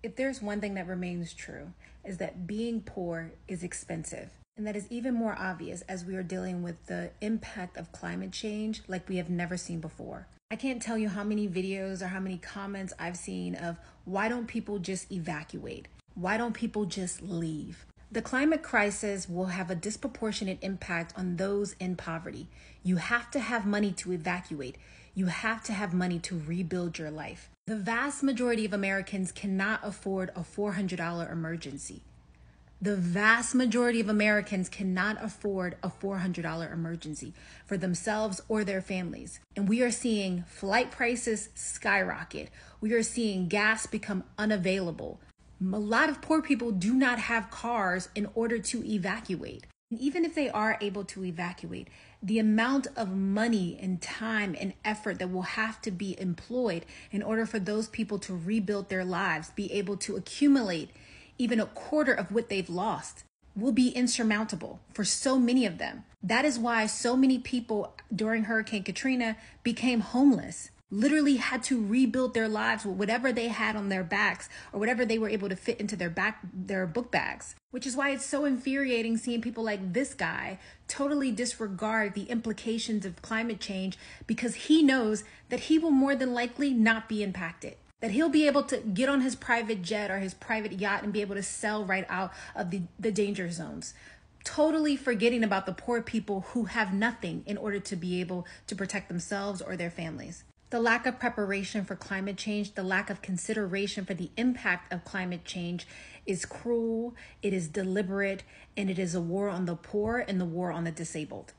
If there's one thing that remains true, is that being poor is expensive. And that is even more obvious as we are dealing with the impact of climate change like we have never seen before. I can't tell you how many videos or how many comments I've seen of why don't people just evacuate? Why don't people just leave? The climate crisis will have a disproportionate impact on those in poverty. You have to have money to evacuate. You have to have money to rebuild your life. The vast majority of Americans cannot afford a $400 emergency. The vast majority of Americans cannot afford a $400 emergency for themselves or their families. And we are seeing flight prices skyrocket. We are seeing gas become unavailable. A lot of poor people do not have cars in order to evacuate. And even if they are able to evacuate, the amount of money and time and effort that will have to be employed in order for those people to rebuild their lives, be able to accumulate even a quarter of what they've lost, will be insurmountable for so many of them. That is why so many people during Hurricane Katrina became homeless, literally had to rebuild their lives with whatever they had on their backs or whatever they were able to fit into their book bags. Which is why it's so infuriating seeing people like this guy totally disregard the implications of climate change because he knows that he will more than likely not be impacted. That he'll be able to get on his private jet or his private yacht and be able to sail right out of the danger zones. Totally forgetting about the poor people who have nothing in order to be able to protect themselves or their families. The lack of preparation for climate change, the lack of consideration for the impact of climate change is cruel, it is deliberate, and it is a war on the poor and the war on the disabled.